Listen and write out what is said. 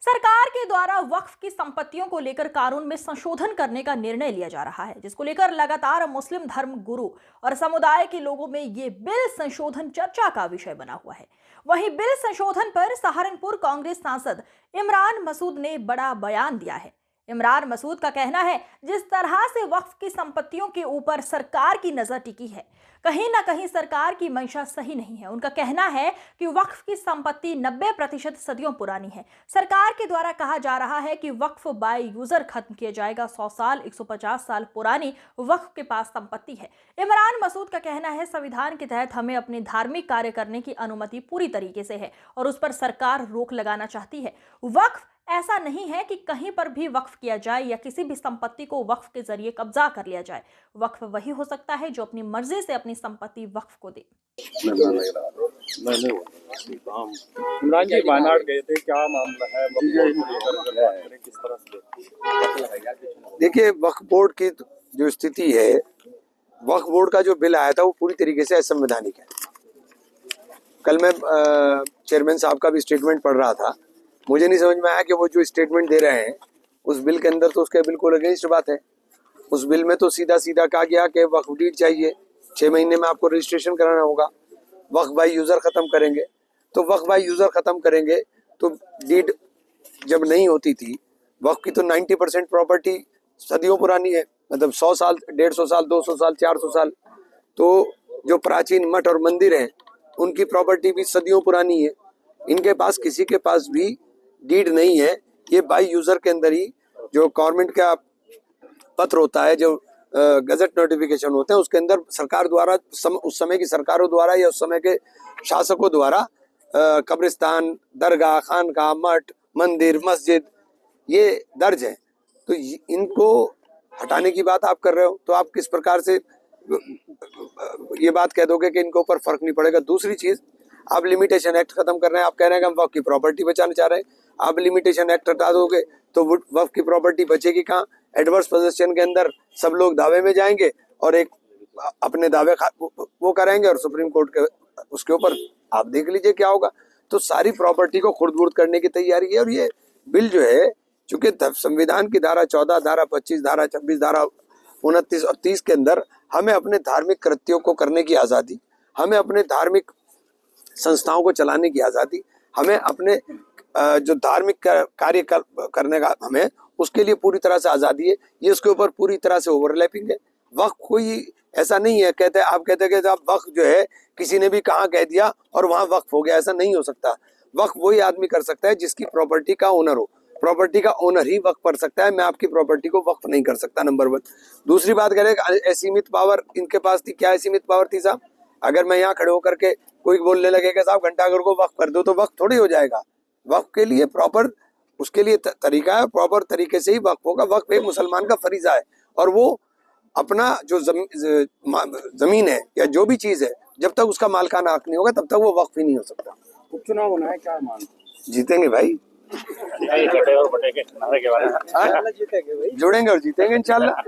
सरकार के द्वारा वक्फ की संपत्तियों को लेकर कानून में संशोधन करने का निर्णय लिया जा रहा है, जिसको लेकर लगातार मुस्लिम धर्म गुरु और समुदाय के लोगों में ये बिल संशोधन चर्चा का विषय बना हुआ है। वहीं बिल संशोधन पर सहारनपुर कांग्रेस सांसद इमरान मसूद ने बड़ा बयान दिया है। इमरान मसूद का कहना है, जिस तरह से वक्फ की संपत्तियों के ऊपर सरकार की नजर टिकी है, कहीं ना कहीं सरकार की मंशा सही नहीं है। उनका कहना है कि वक्फ की संपत्ति 90% सदियों पुरानी है। सरकार के द्वारा कहा जा रहा है कि वक्फ बाय यूजर खत्म किया जाएगा। 100 साल 150 साल पुरानी वक्फ के पास संपत्ति है। इमरान मसूद का कहना है, संविधान के तहत हमें अपने धार्मिक कार्य करने की अनुमति पूरी तरीके से है और उस पर सरकार रोक लगाना चाहती है। वक्फ ऐसा नहीं है कि कहीं पर भी वक्फ किया जाए या किसी भी संपत्ति को वक्फ के जरिए कब्जा कर लिया जाए। वक्फ वही हो सकता है जो अपनी मर्जी से अपनी संपत्ति वक्फ को दे। इमरान जी वायनाड गए थे, क्या मामला है? किस तरह से देखिए, वक्फ बोर्ड की जो स्थिति है, वक्फ बोर्ड का जो बिल आया था वो पूरी तरीके से असंवैधानिक है। कल मैं चेयरमैन साहब का भी स्टेटमेंट पढ़ रहा था, मुझे नहीं समझ में आया कि वो जो स्टेटमेंट दे रहे हैं उस बिल के अंदर तो उसके बिल्कुल अगेंस्ट बात है। उस बिल में तो सीधा सीधा कहा गया कि वक्फ डीड चाहिए, 6 महीने में आपको रजिस्ट्रेशन कराना होगा। वक्फ बाय यूजर खत्म करेंगे, तो वक्फ बाय यूजर खत्म करेंगे तो डीड जब नहीं होती थी, वक्फ की तो 90% प्रॉपर्टी सदियों पुरानी है, मतलब 100 साल 150 साल 200 साल 400 साल। तो जो प्राचीन मठ और मंदिर हैं उनकी प्रॉपर्टी भी सदियों पुरानी है। इनके पास किसी के पास भी डीड नहीं है। ये बाय यूजर के अंदर ही जो गवर्नमेंट का पत्र होता है, जो गजट नोटिफिकेशन होते हैं, उसके अंदर सरकार द्वारा उस समय की सरकारों द्वारा या उस समय के शासकों द्वारा कब्रिस्तान, दरगाह, खानका, मठ, मंदिर, मस्जिद ये दर्ज है। तो इनको हटाने की बात आप कर रहे हो, तो आप किस प्रकार से ये बात कह दोगे कि इनके ऊपर फर्क नहीं पड़ेगा? दूसरी चीज, आप लिमिटेशन एक्ट खत्म कर रहे हैं, आप कह रहे हैं कि हम वक्फ की प्रॉपर्टी बचाना चाह रहे हैं। आप लिमिटेशन एक्ट हटा दोगे तो वक्फ की प्रॉपर्टी बचेगी कहाँ? एडवर्स पोजीशन के अंदर सब लोग दावे में जाएंगे और एक अपने दावे वो करेंगे और सुप्रीम कोर्ट के उसके ऊपर आप देख लीजिए क्या होगा। तो सारी प्रॉपर्टी को खुर्द-बुर्द करने की तैयारी है। और ये बिल जो है, चूंकि संविधान की धारा 14, धारा 25, धारा 26, धारा 29 और 30 के अंदर हमें अपने धार्मिक कृत्यों को करने की आज़ादी, हमें अपने धार्मिक संस्थाओं को चलाने की आज़ादी, हमें अपने जो धार्मिक कार्य करने का हमें उसके लिए पूरी तरह से आज़ादी है। ये इसके ऊपर पूरी तरह से ओवरलैपिंग है। वक्फ कोई ऐसा नहीं है, आप कहते हैं कि आप वक्फ जो है किसी ने भी कहाँ कह दिया और वहाँ वक्फ हो गया, ऐसा नहीं हो सकता। वक्फ वही आदमी कर सकता है जिसकी प्रॉपर्टी का ओनर हो। प्रॉपर्टी का ओनर ही वक्फ कर सकता है। मैं आपकी प्रॉपर्टी को वक्फ नहीं कर सकता, नंबर 1। दूसरी बात करें, असीमित पावर इनके पास थी। क्या असीमित पावर थी साहब? अगर मैं यहाँ खड़े होकर के कोई बोलने लगे कि साहब घंटाघर को वक्फ कर दो, तो वक्फ थोड़ी हो जाएगा। वक्फ के लिए प्रॉपर उसके लिए तरीका है, प्रॉपर तरीके से ही वक्फ होगा। वक्फ एक मुसलमान का फरीजा है और वो अपना जो जमीन है या जो भी चीज है, जब तक उसका मालकाना हक नहीं होगा तब तक वो वक्फ ही नहीं हो सकता। उपचुनाव होना है, क्या मान जीतेंगे भाई, और बटेंगे, जुड़ेंगे और जीतेंगे इंशाल्लाह।